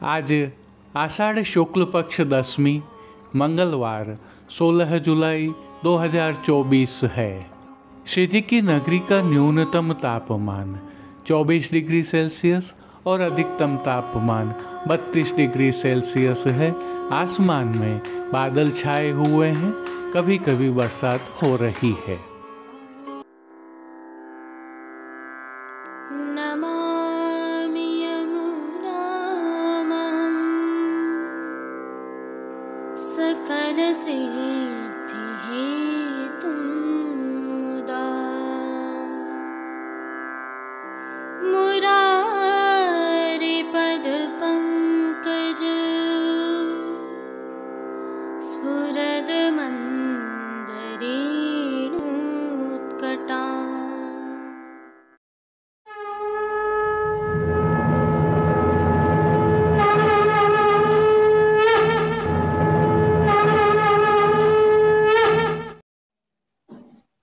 आज आषाढ़ शुक्ल पक्ष दशमी मंगलवार 16 जुलाई 2024 है। श्री जी की नगरी का न्यूनतम तापमान 24 डिग्री सेल्सियस और अधिकतम तापमान 32 डिग्री सेल्सियस है। आसमान में बादल छाए हुए हैं, कभी कभी बरसात हो रही है। सकल सिद्धि हेतु मुदा मुरारी पद पंकज स्फुरद मंदरेणुत्कटा।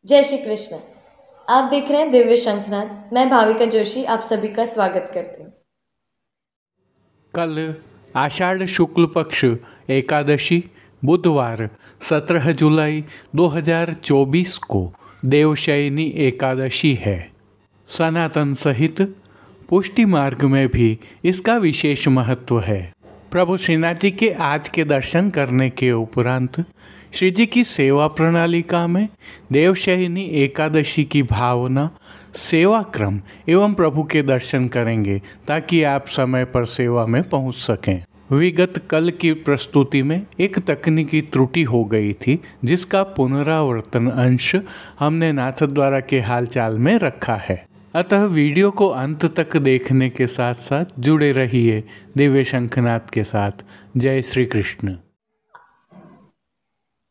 जय श्री कृष्ण। आप देख रहे हैं दिव्य शंखनाद। मैं भाविका जोशी आप सभी का स्वागत करती हूँ। कल आषाढ़ शुक्ल पक्ष एकादशी बुधवार 17 जुलाई 2024 को देवशयनी एकादशी है। सनातन सहित पुष्टि मार्ग में भी इसका विशेष महत्व है। प्रभु श्रीनाथ जी के आज के दर्शन करने के उपरांत श्री जी की सेवा प्रणालिका में देवशयनी एकादशी की भावना, सेवा क्रम एवं प्रभु के दर्शन करेंगे ताकि आप समय पर सेवा में पहुंच सकें। विगत कल की प्रस्तुति में एक तकनीकी त्रुटि हो गई थी, जिसका पुनरावर्तन अंश हमने नाथद्वारा के हालचाल में रखा है। अतः वीडियो को अंत तक देखने के साथ साथ जुड़े रहिए दिव्य शंखनाद के साथ। जय श्री कृष्ण।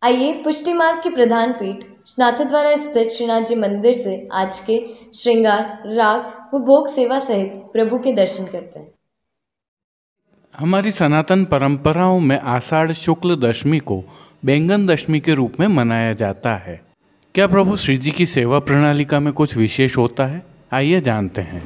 आइए पुष्टि मार्ग की प्रधान पीठ नाथद्वारा स्थित श्रीनाथ जी मंदिर से आज के श्रृंगार, राग व भोग सेवा सहित प्रभु के दर्शन करते हैं। हमारी सनातन परंपराओं में आषाढ़ शुक्ल दशमी को बैंगन दशमी के रूप में मनाया जाता है। क्या प्रभु श्री जी की सेवा प्रणालिका में कुछ विशेष होता है? आइए जानते हैं।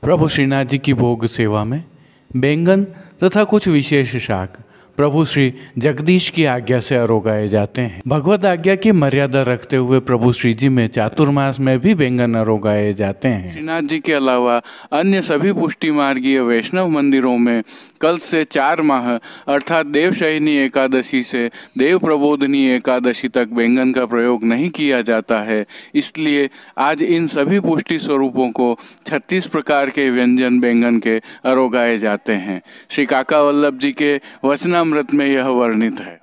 प्रभु श्रीनाथ जी की भोग सेवा में बैंगन तथा कुछ विशेष शाक प्रभु श्री जगदीश की आज्ञा से अरोगाए जाते हैं। भगवत आज्ञा की मर्यादा रखते हुए प्रभु श्री जी में चातुर्मास में भी बैंगन अरोगाए जाते हैं। श्रीनाथ जी के अलावा अन्य सभी पुष्टि मार्गीय वैष्णव मंदिरों में कल से 4 माह अर्थात देवशयनी एकादशी से देव प्रबोधनी एकादशी तक बैंगन का प्रयोग नहीं किया जाता है। इसलिए आज इन सभी पुष्टि स्वरूपों को 36 प्रकार के व्यंजन बैंगन के अरोगाए जाते हैं। श्री काका वल्लभ जी के वचनामृत में यह वर्णित है।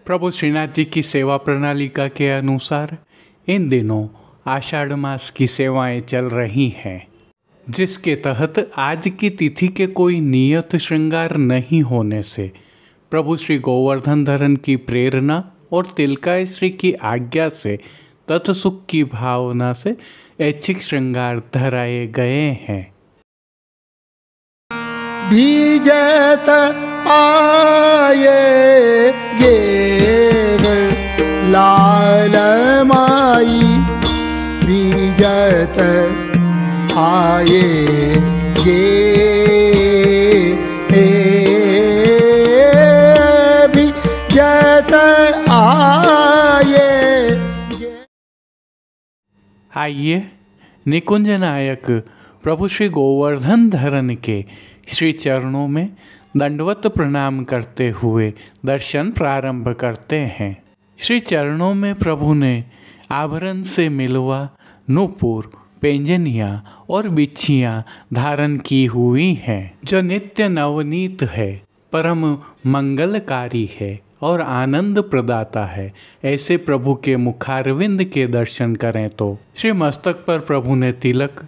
प्रभु श्रीनाथ जी की सेवा प्रणालिका के अनुसार इन दिनों आषाढ़ मास की सेवाएं चल रही हैं, जिसके तहत आज की तिथि के कोई नियत श्रृंगार नहीं होने से प्रभु श्री गोवर्धन धरन की प्रेरणा और तिलकाय श्री की आज्ञा से तत्सुख की भावना से ऐच्छिक श्रृंगार धराए गए हैं। भीजत आये गेर लाल माई बीजत आये बीजत आये। आइए निकुंज नायक प्रभु श्री गोवर्धन धरन के श्री चरणों में दंडवत प्रणाम करते हुए दर्शन प्रारंभ करते हैं। श्री चरणों में प्रभु ने आभरण से मिलवा नूपुर, पेंजनिया और बिच्छियाँ धारण की हुई हैं, जो नित्य नवनीत है, परम मंगलकारी है और आनंद प्रदाता है। ऐसे प्रभु के मुखारविंद के दर्शन करें तो श्री मस्तक पर प्रभु ने तिलक,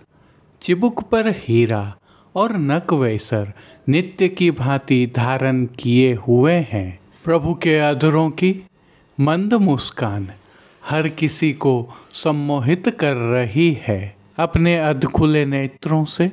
चिबुक पर हीरा और नक वैसर, नित्य की भांति धारण किए हुए हैं। प्रभु के अधरों की मंद मुस्कान हर किसी को सम्मोहित कर रही है। अपने अधखुले नेत्रों से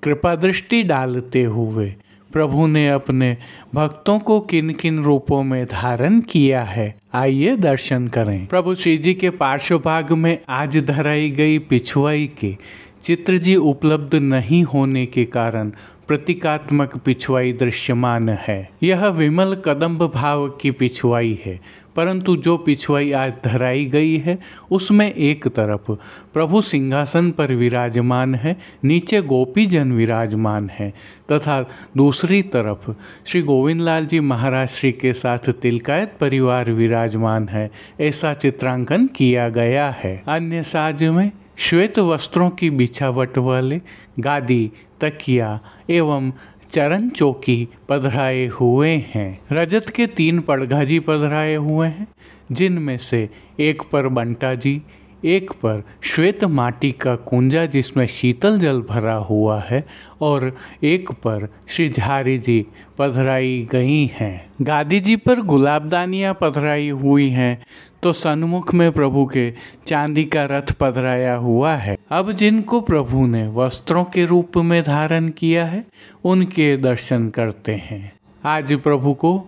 कृपा दृष्टि डालते हुए प्रभु ने अपने भक्तों को किन किन रूपों में धारण किया है, आइए दर्शन करें। प्रभु श्री जी के पार्श्वभाग में आज धराई गई पिछुआई के चित्र जी उपलब्ध नहीं होने के कारण प्रतीकात्मक पिछुआई दृश्यमान है। यह विमल कदम्ब भाव की पिछुआई है, परंतु जो पिछुआई आज धराई गई है उसमें एक तरफ प्रभु सिंहासन पर विराजमान है, नीचे गोपी जन विराजमान है, तथा दूसरी तरफ श्री गोविंद लाल जी महाराज श्री के साथ तिलकायत परिवार विराजमान है, ऐसा चित्रांकन किया गया है। अन्य साज में श्वेत वस्त्रों की बिछावट वाले गादी, तकिया एवं चरण चौकी पधराए हुए हैं। रजत के 3 पड़घाजी पधराए हुए हैं, जिनमें से एक पर बंटा जी, एक पर श्वेत माटी का कुंजा जिसमें शीतल जल भरा हुआ है और एक पर श्री झारी जी पधराई गई हैं। गादी जी पर गुलाबदानियाँ पधराई हुई हैं, तो सन्मुख में प्रभु के चांदी का रथ पधराया हुआ है। अब जिनको प्रभु ने वस्त्रों के रूप में धारण किया है उनके दर्शन करते हैं। आज प्रभु को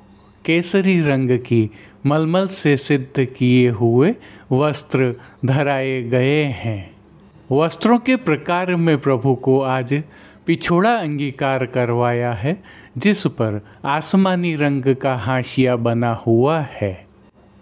केसरी रंग की मलमल से सिद्ध किए हुए वस्त्र धराए गए हैं। वस्त्रों के प्रकार में प्रभु को आज पिछोड़ा अंगीकार करवाया है, जिस पर आसमानी रंग का हाशिया बना हुआ है।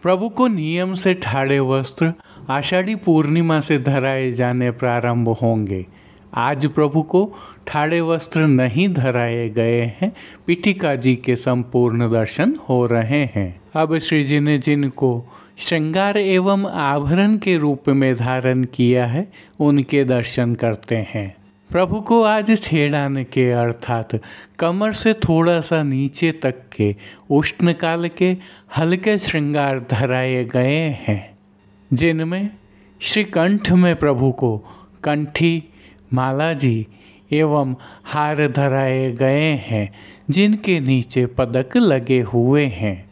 प्रभु को नियम से ठाड़े वस्त्र आषाढ़ी पूर्णिमा से धराए जाने प्रारंभ होंगे। आज प्रभु को ठाड़े वस्त्र नहीं धराए गए हैं, पीठिका जी के संपूर्ण दर्शन हो रहे हैं। अब श्री जी ने जिनको श्रृंगार एवं आभरण के रूप में धारण किया है उनके दर्शन करते हैं। प्रभु को आज छेड़ाने के अर्थात कमर से थोड़ा सा नीचे तक के उष्णकाल के हल्के श्रृंगार धराए गए हैं, जिनमें श्री कंठ में प्रभु को कंठी, माला जी एवं हार धराए गए हैं, जिनके नीचे पदक लगे हुए हैं।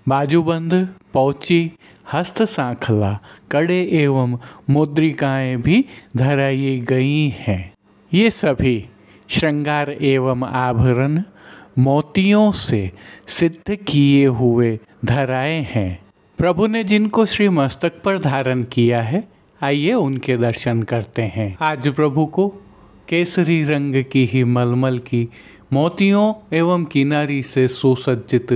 बाजूबंद, पौची, हस्त सांखला, कड़े एवं मुद्रिकाएं भी धराई गई हैं। ये सभी श्रृंगार एवं आभरण मोतियों से सिद्ध किए हुए धराए हैं। प्रभु ने जिनको श्री मस्तक पर धारण किया है, आइए उनके दर्शन करते हैं। आज प्रभु को केसरी रंग की ही मलमल की मोतियों एवं किनारी से सुसज्जित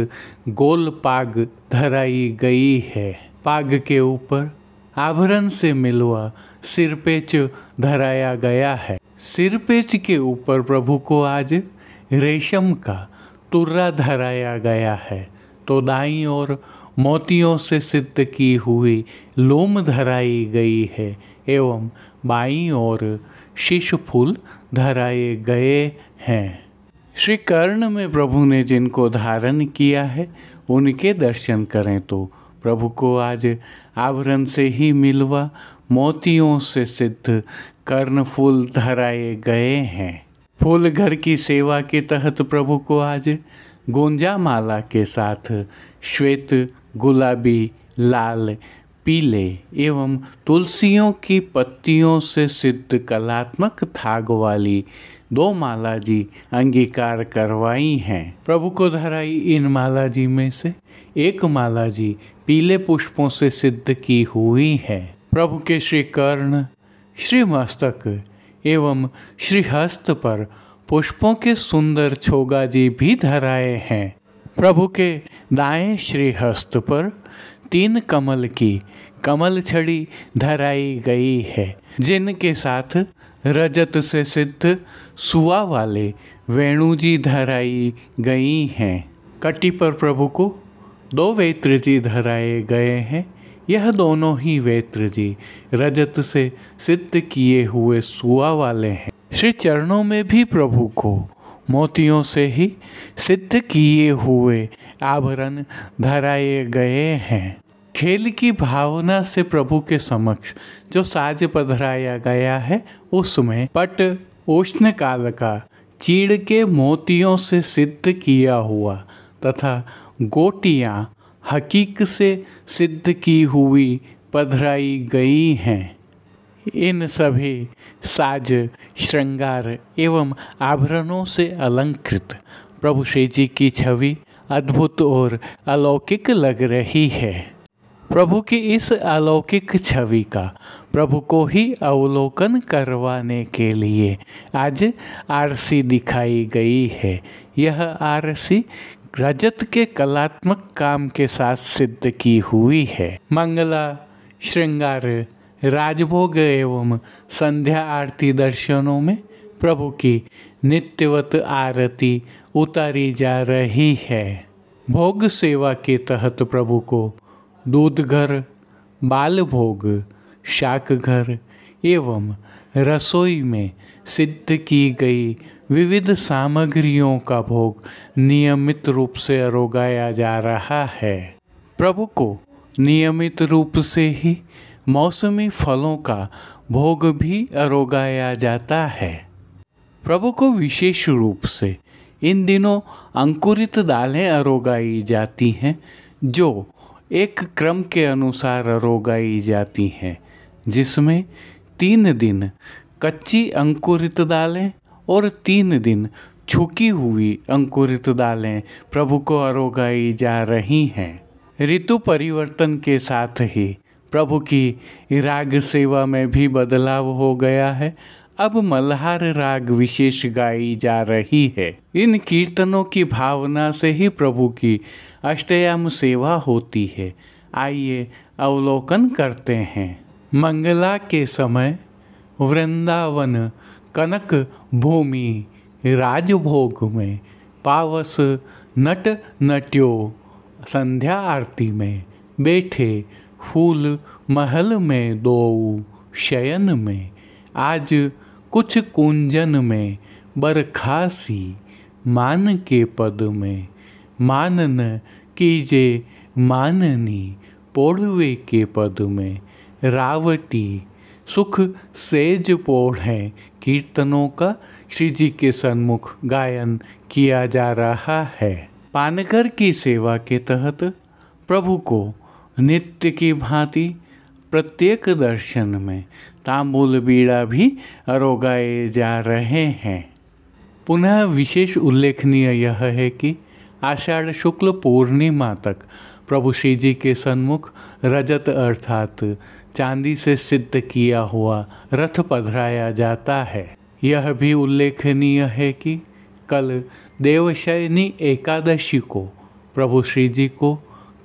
गोल पाग धराई गई है। पाग के ऊपर आभरण से मिलवा सिरपेच धराया गया है। सिरपेच के ऊपर प्रभु को आज रेशम का तुर्रा धराया गया है, तो दाईं ओर मोतियों से सिद्ध की हुई लोम धराई गई है एवं बाईं ओर शीश फूल धराए गए हैं। श्री कर्ण में प्रभु ने जिनको धारण किया है उनके दर्शन करें तो प्रभु को आज आभरण से ही मिलवा मोतियों से सिद्ध कर्ण फूल धराए गए हैं। फूल घर की सेवा के तहत प्रभु को आज गोंजा माला के साथ श्वेत, गुलाबी, लाल, पीले एवं तुलसियों की पत्तियों से सिद्ध कलात्मक थाग वाली 2 माला जी अंगीकार करवाई हैं। प्रभु को धराई इन माला जी में से एक माला जी पीले पुष्पों से सिद्ध की हुई है। प्रभु के श्री कर्ण, श्री मस्तक एवं श्री हस्त पर पुष्पों के सुंदर छोगा जी भी धराए हैं। प्रभु के दाएं श्री हस्त पर 3 कमल की कमल छड़ी धराई गई है, जिनके साथ रजत से सिद्ध सुआ वाले वेणु जी धराई गई हैं। कटी पर प्रभु को 2 वेत्र जी धराए गए हैं। यह दोनों ही वेत्र जी रजत से सिद्ध किए हुए सुआ वाले हैं। श्री चरणों में भी प्रभु को मोतियों से ही सिद्ध किए हुए आभरण धराए गए हैं। खेल की भावना से प्रभु के समक्ष जो साज पधराया गया है उसमें पट उष्ण काल का चीड़ के मोतियों से सिद्ध किया हुआ तथा गोटियाँ हकीक से सिद्ध की हुई पधराई गई हैं। इन सभी साज श्रृंगार एवं आभरणों से अलंकृत प्रभु श्री जी की छवि अद्भुत और अलौकिक लग रही है। प्रभु की इस अलौकिक छवि का प्रभु को ही अवलोकन करवाने के लिए आज आरसी दिखाई गई है। यह आरसी रजत के कलात्मक काम के साथ सिद्ध की हुई है। मंगला श्रृंगार राजभोग एवं संध्या आरती दर्शनों में प्रभु की नित्यवत आरती उतारी जा रही है। भोग सेवा के तहत प्रभु को दूध घर, बाल भोग, शाक घर एवं रसोई में सिद्ध की गई विविध सामग्रियों का भोग नियमित रूप से अरोगाया जा रहा है। प्रभु को नियमित रूप से ही मौसमी फलों का भोग भी अरोगाया जाता है। प्रभु को विशेष रूप से इन दिनों अंकुरित दालें अरोगाई जाती हैं, जो एक क्रम के अनुसार अरोगाई जाती हैं, जिसमें 3 दिन कच्ची अंकुरित दालें और 3 दिन छुकी हुई अंकुरित दालें प्रभु को अरोगाई जा रही हैं। ऋतु परिवर्तन के साथ ही प्रभु की राग सेवा में भी बदलाव हो गया है। अब मल्हार राग विशेष गाई जा रही है। इन कीर्तनों की भावना से ही प्रभु की अष्टयाम सेवा होती है। आइए अवलोकन करते हैं। मंगला के समय वृंदावन कनक भूमि राजभोग में पावस नट नट्यो संध्या आरती में बैठे फूल महल में दो शयन में आज कुछ कुंजन में बरखासी मान के पद में मानन कीजे माननी पोढ़वे के पद में रावटी सुख सेज पोढ़ है। कीर्तनों का श्री जी के सन्मुख गायन किया जा रहा है। पानघर की सेवा के तहत प्रभु को नित्य की भांति प्रत्येक दर्शन में तांबूल बीड़ा भी अरोगाए जा रहे हैं। पुनः विशेष उल्लेखनीय यह है कि आषाढ़ शुक्ल पूर्णिमा तक प्रभु श्री जी के सन्मुख रजत अर्थात चांदी से सिद्ध किया हुआ रथ पधराया जाता है। यह भी उल्लेखनीय है कि कल देवशयनी एकादशी को प्रभु श्री जी को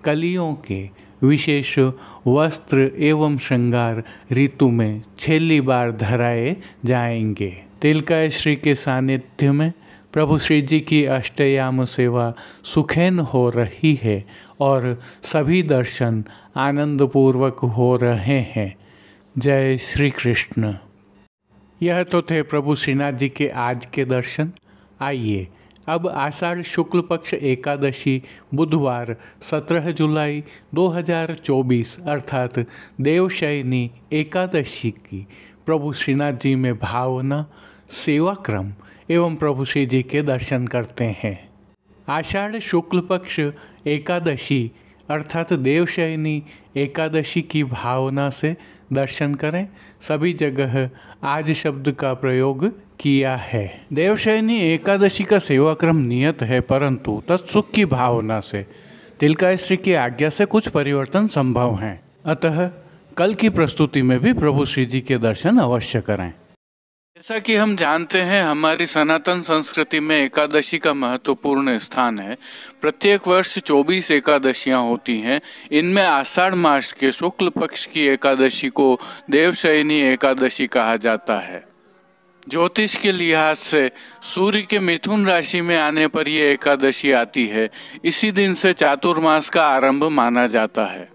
कलियों के विशेष वस्त्र एवं श्रृंगार ऋतु में छेली बार धराए जाएंगे। तिलकाय श्री के सानिध्य में प्रभु श्री जी की अष्टयाम सेवा सुखैन हो रही है और सभी दर्शन आनंदपूर्वक हो रहे हैं। जय श्री कृष्ण। यह तो थे प्रभु श्रीनाथ जी के आज के दर्शन। आइए अब आषाढ़ शुक्ल पक्ष एकादशी बुधवार 17 जुलाई 2024 अर्थात देवशयनी एकादशी की प्रभु श्रीनाथ जी में भावना, सेवा क्रम एवं प्रभु श्री जी के दर्शन करते हैं। आषाढ़ शुक्ल पक्ष एकादशी अर्थात देवशयनी एकादशी की भावना से दर्शन करें। सभी जगह आज शब्द का प्रयोग किया है। देवशयनी एकादशी का सेवाक्रम नियत है, परंतु तत्सुख की भावना से तिलकाय श्री की आज्ञा से कुछ परिवर्तन संभव हैं। अतः कल की प्रस्तुति में भी प्रभु श्री जी के दर्शन अवश्य करें। जैसा कि हम जानते हैं, हमारी सनातन संस्कृति में एकादशी का महत्वपूर्ण स्थान है। प्रत्येक वर्ष 24 एकादशियां होती हैं। इनमें आषाढ़ मास के शुक्ल पक्ष की एकादशी को देवशयनी एकादशी कहा जाता है। ज्योतिष के लिहाज से सूर्य के मिथुन राशि में आने पर यह एकादशी आती है। इसी दिन से चातुर्मास का आरंभ माना जाता है।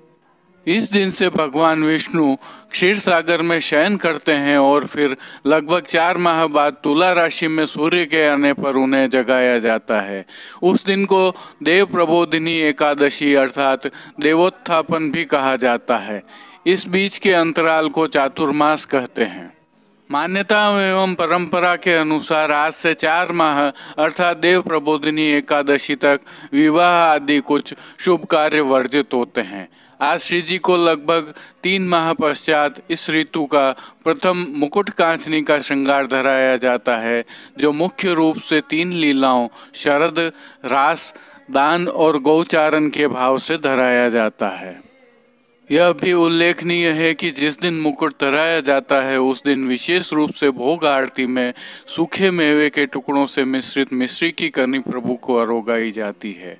इस दिन से भगवान विष्णु क्षीर सागर में शयन करते हैं और फिर लगभग 4 माह बाद तुला राशि में सूर्य के आने पर उन्हें जगाया जाता है। उस दिन को देव प्रबोधिनी एकादशी अर्थात देवोत्थापन भी कहा जाता है। इस बीच के अंतराल को चातुर्मास कहते हैं। मान्यताओं एवं परंपरा के अनुसार आज से 4 माह अर्थात देव प्रबोधिनी एकादशी तक विवाह आदि कुछ शुभ कार्य वर्जित होते हैं। आज श्री जी को लगभग 3 माह पश्चात इस ऋतु का प्रथम मुकुट कांचनी का श्रृंगार धराया जाता है, जो मुख्य रूप से 3 लीलाओं शरद, रास, दान और गौचारण के भाव से धराया जाता है। यह भी उल्लेखनीय है कि जिस दिन मुकुट धराया जाता है उस दिन विशेष रूप से भोग आरती में सूखे मेवे के टुकड़ों से मिश्रित मिश्री की कनी प्रभु को अरोगाई जाती है।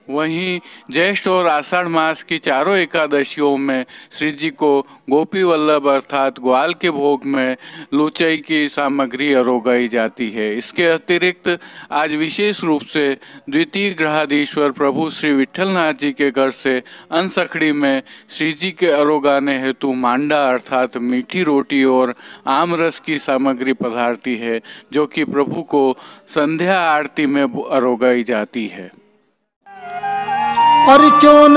वहीं ज्येष्ठ और आषाढ़ मास की चारों एकादशियों में श्री जी को गोपी वल्लभ अर्थात ग्वाल के भोग में लुचई की सामग्री अरोगाई जाती है। इसके अतिरिक्त आज विशेष रूप से द्वितीय ग्रहाधीश्वर प्रभु श्री विठलनाथ जी के घर से अनसखड़ी में श्री जी के अरोगाने हेतु मांडा अर्थात मीठी रोटी और आम रस की सामग्री पधारती है, जो कि प्रभु को संध्या आरती में अरोगाई जाती है। और क्यों न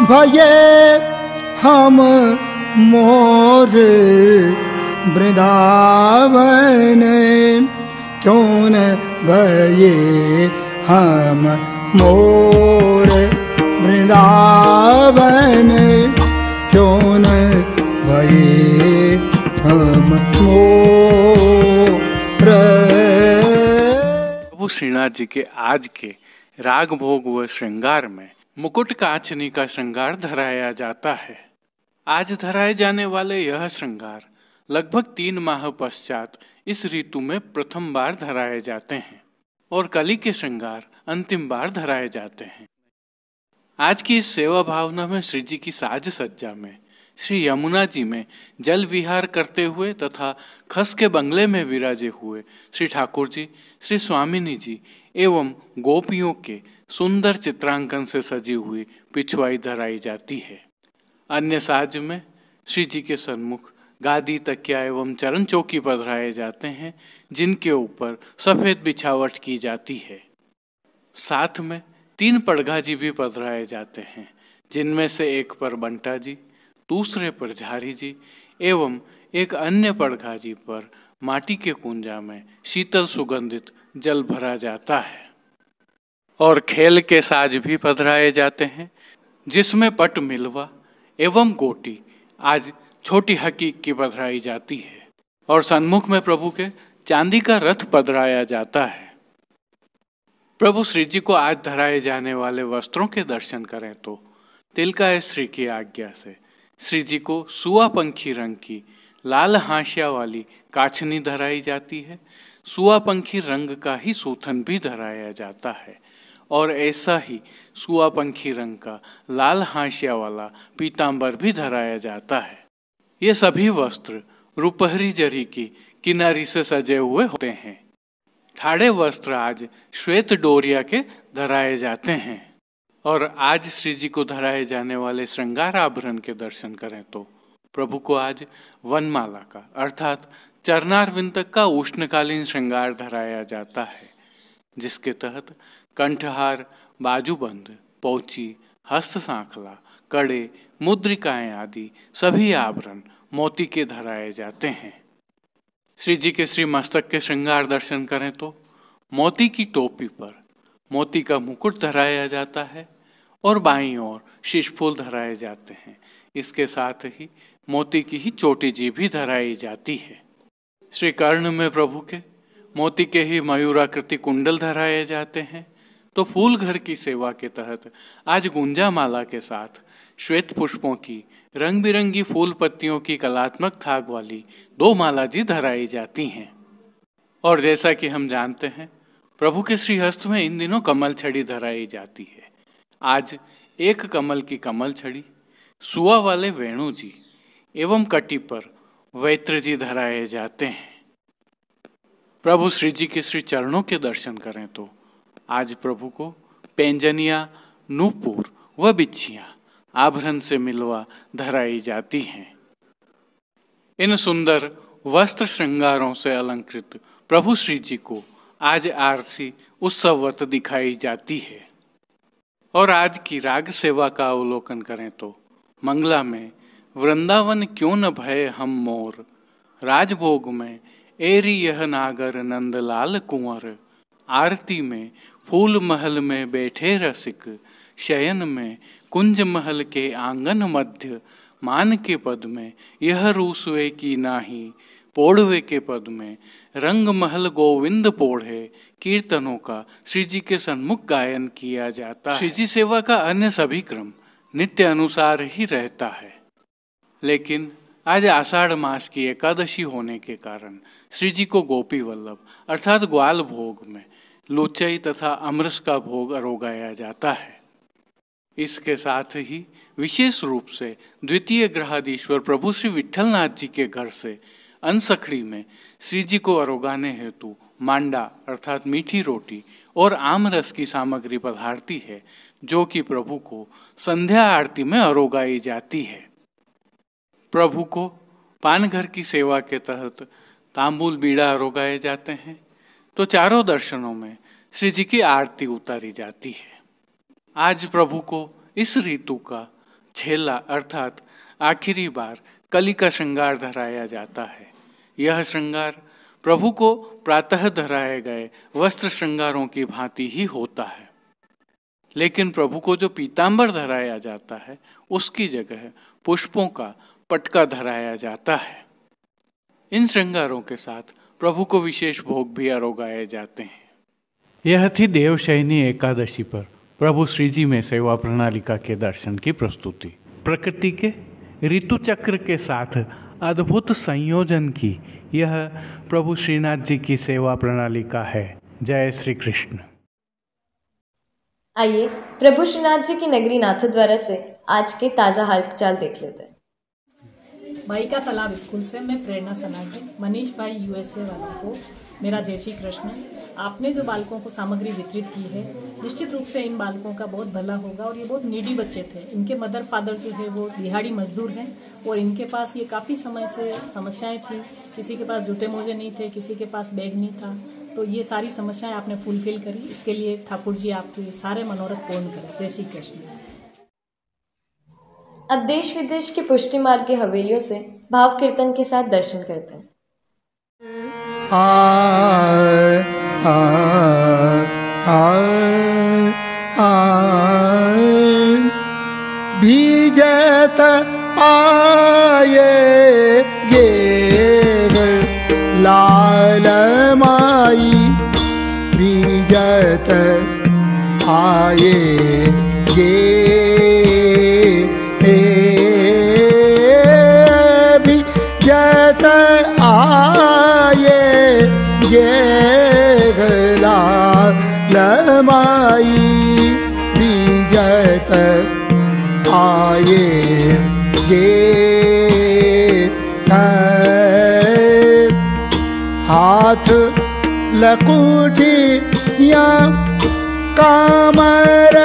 भये हम मोर वृंदावन, क्यों न भये हम मोर वृंदावन, क्यों न भये हम मोर। प्रभु श्रीनाथ जी के आज के राग भोग व श्रृंगार में मुकुट कांचनी का श्रृंगार धराया जाता है। आज धराए जाने वाले यह श्रृंगार लगभग 3 माह पश्चात इस ऋतु में प्रथम बार धराए जाते हैं और कली के श्रृंगार अंतिम बार धराए जाते हैं। आज की इस सेवा भावना में श्री जी की साज सज्जा में श्री यमुना जी में जल विहार करते हुए तथा खस के बंगले में विराजे हुए श्री ठाकुर जी, श्री स्वामिनी जी एवं गोपियों के सुंदर चित्रांकन से सजी हुई पिछवाई धराई जाती है। अन्य साज में श्री जी के सन्मुख गादी, तकिया एवं चरण चौकी पधराए जाते हैं, जिनके ऊपर सफेद बिछावट की जाती है। साथ में 3 पड़घा जी भी पधराए जाते हैं, जिनमें से एक पर बंटा जी, दूसरे पर झारी जी एवं एक अन्य पड़घा जी पर माटी के कुंजा में शीतल सुगंधित जल भरा जाता है। और खेल के साज भी पधराए जाते हैं, जिसमें पट मिलवा एवं गोटी आज छोटी हकीक की पधराई जाती है। और सन्मुख में प्रभु के चांदी का रथ पधराया जाता है। प्रभु श्री जी को आज धराए जाने वाले वस्त्रों के दर्शन करें तो तिलका श्री की आज्ञा से श्री जी को सुआ पंखी रंग की लाल हाशिया वाली काछनी धराई जाती है। सुआ पंखी रंग का ही सूथन भी धराया जाता है और ऐसा ही सुआ पंखी रंग का लाल हाशिया वाला पीतांबर भी धराया जाता है। ये सभी वस्त्र रुपहरी जरी की किनारी से सजे हुए होते हैं। ठाड़े वस्त्र आज श्वेत डोरिया के धराए जाते हैं। और आज श्री जी को धराए जाने वाले श्रृंगार आभरण के दर्शन करें तो प्रभु को आज वनमाला का अर्थात चरणारविंद तक का उष्णकालीन श्रृंगार धराया जाता है, जिसके तहत कंठहार, बाजूबंद, पौची, हस्त सांखला, कड़े, मुद्रिकाएं आदि सभी आभरण मोती के धराए जाते हैं। श्री जी के श्री मस्तक के श्रृंगार दर्शन करें तो मोती की टोपी पर मोती का मुकुट धराया जाता है और बाईं ओर शीशफूल धराए जाते हैं। इसके साथ ही मोती की ही चोटी जी भी धराई जाती है। श्री कर्ण में प्रभु के मोती के ही मयूराकृति कुंडल धराए जाते हैं। तो फूल घर की सेवा के तहत आज गुंजा माला के साथ श्वेत पुष्पों की रंग बिरंगी फूल पत्तियों की कलात्मक थाग वाली 2 माला जी धराई जाती हैं। और जैसा कि हम जानते हैं प्रभु के श्री हस्त में इन दिनों कमल छड़ी धराई जाती है। आज 1 कमल की कमल छड़ी, सुआ वाले वेणु जी एवं कटी पर वैत्र जी धराए जाते हैं। प्रभु श्री जी के श्री चरणों के दर्शन करें तो आज प्रभु को पैंजनिया, नूपुर व बिच्छियां आभरण से मिलवा धराई जाती हैं। इन सुंदर वस्त्र श्रृंगारों से अलंकृत प्रभु श्री जी को आज आरसी उत्सववत दिखाई जाती है। और आज की राग सेवा का अवलोकन करें तो मंगला में वृंदावन क्यों न भय हम मोर, राजभोग में एरी यह नागर नंदलाल कुंवर, आरती में फूल महल में बैठे रसिक, शयन में कुंज महल के आंगन मध्य, मान के पद में यह रूसवे की नाही, पोढ़वे के पद में रंग महल गोविंद पोढ़े, कीर्तनों का श्री जी के सन्मुख गायन किया जाता है। श्री जी सेवा का अन्य सभी क्रम नित्य अनुसार ही रहता है, लेकिन आज आषाढ़ मास की एकादशी होने के कारण श्री जी को गोपी वल्लभ अर्थात ग्वाल भोग में लुचई तथा अमरस का भोग अरोगाया जाता है। इसके साथ ही विशेष रूप से द्वितीय ग्रहाधीश्वर प्रभु श्री विट्ठलनाथ जी के घर से अनसखड़ी में श्री जी को अरोगाने हेतु मांडा अर्थात मीठी रोटी और आम रस की सामग्री पधारती है, जो कि प्रभु को संध्या आरती में अरोगाई जाती है। प्रभु को पानघर की सेवा के तहत तांबूल बीड़ा अरोगाए जाते हैं, तो चारों दर्शनों में श्री जी की आरती उतारी जाती है। आज प्रभु को इस ऋतु का छेला अर्थात आखिरी बार कली का श्रृंगार धराया जाता है। यह श्रृंगार प्रभु को प्रातः धराए गए वस्त्र श्रृंगारों की भांति ही होता है, लेकिन प्रभु को जो पीतांबर धराया जाता है उसकी जगह पुष्पों का पटका धराया जाता है। इन श्रृंगारों के साथ प्रभु को विशेष भोग भी अरोगाए जाते हैं। यह थी देवशयनी एकादशी पर प्रभु श्री जी में सेवा प्रणालिका के दर्शन की प्रस्तुति। प्रकृति के ऋतु चक्र के साथ अद्भुत संयोजन की यह प्रभु श्रीनाथ जी की सेवा प्रणालिका है। जय श्री कृष्ण। आइए प्रभु श्रीनाथ जी की नगरी नाथद्वारा से आज के ताज़ा हालचाल देख लेते हैं। भाई का तालाब स्कूल से मैं प्रेरणा सनाटे। मनीष भाई यूएसए वालों को मेरा जय श्री कृष्ण। आपने जो बालकों को सामग्री वितरित की है, निश्चित रूप से इन बालकों का बहुत भला होगा। और ये बहुत नीडी बच्चे थे। इनके मदर फादर जो है वो दिहाड़ी मजदूर हैं और इनके पास ये काफ़ी समय से समस्याएं थी। किसी के पास जूते मोजे नहीं थे, किसी के पास बैग नहीं था। तो ये सारी समस्याएं आपने फुलफिल करी। इसके लिए ठाकुर जी आपके सारे मनोरथ पूर्ण करें। जय श्री कृष्ण। अब देश विदेश के पुष्टि मार्ग की हवेलियों से भाव कीर्तन के साथ दर्शन करते हैं। बीजत आये गे लाल माई, बीजत आये गे बीजत आये गे लाल माई, बीजत आये गे हाथ लकुटिया कामर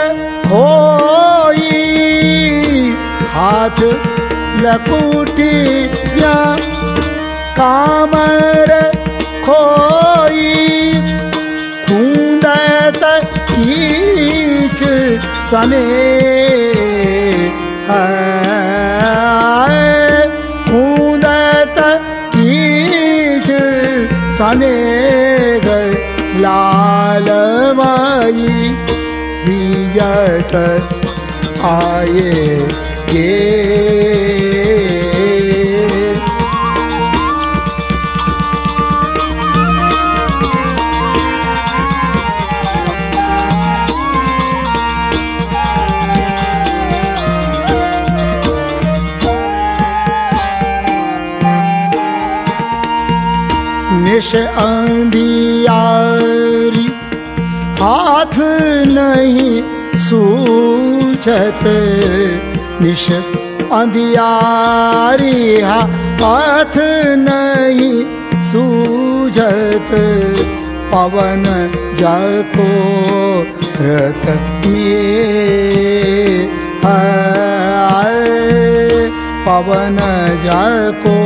खोई, हाथ लकुटिया कामर खोई, खूंदत कीच सने खूंदत कीच सने लाल माई, बीजत आये गे। निश अंधियारी हाथ नहीं सूझत, निश अंधियारी हाथ नहीं सूझत, पवन जाको रत में पवन जाको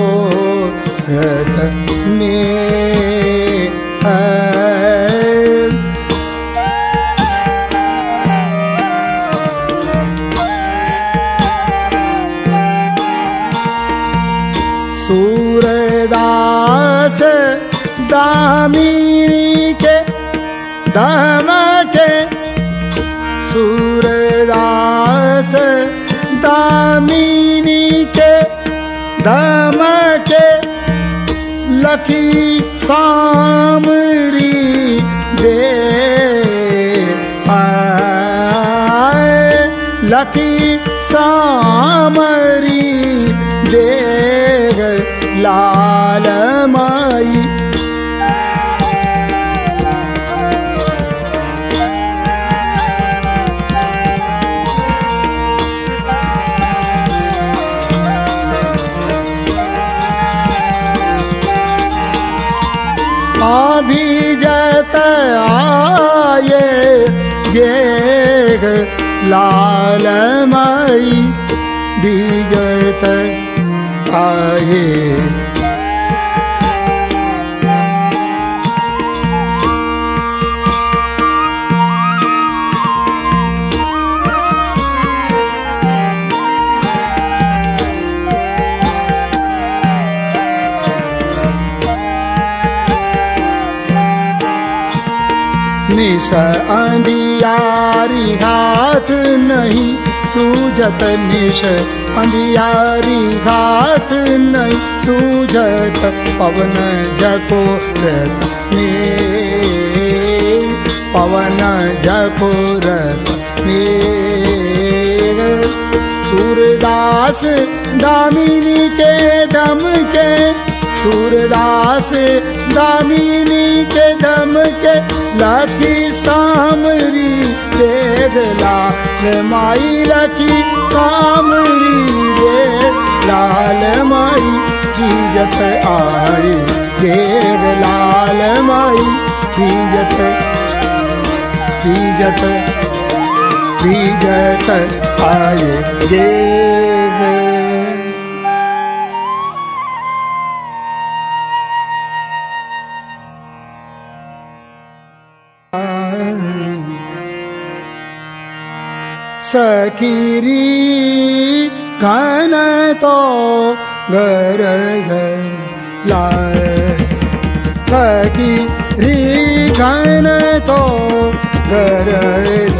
रत में सूरदास दामिनी के दम के सूरदास दामिनी के दम के लखी सामरी दे लखी सामरी देग लाल माई अभिजत आये गेग लाल माई विजत आये निस अंधियारी घात नहीं सूझत निश अंधियारी घात नहीं सूझत पवन झकोरत में पवन झकोरत में सूरदास दामिनी के दम के सूरदास दामिनी के दम के लखी सामरी देख लाल माई लखी सामरी देख लाल माई भीजत आए देख लाल माई भीजत भीजत भीजत आए देख सखीरी घन तो गरज लाए सखीरी घन तो गरज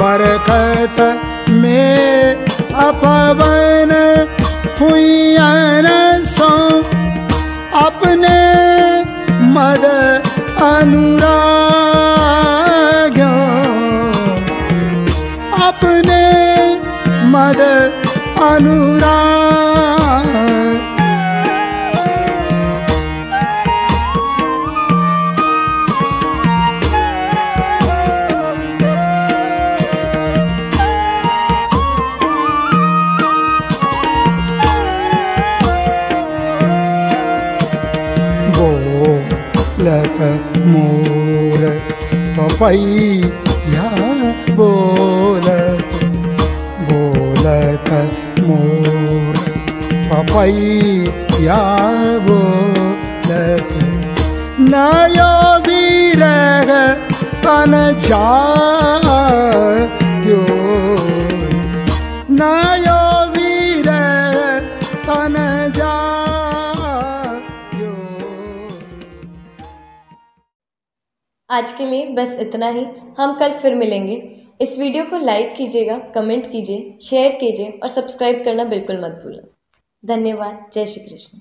बरखत में अपवन हुयन सो अपने मद अनुराग अपने मद अनुराग बोलत मोर पपैया बोलत बोलत मोर पपैया बोलत नयो विरह तन जायो नयो विरह तन जा आज के लिए बस इतना ही। हम कल फिर मिलेंगे। इस वीडियो को लाइक कीजिएगा, कमेंट कीजिए, शेयर कीजिए और सब्सक्राइब करना बिल्कुल मत भूलें। धन्यवाद। जय श्री कृष्ण।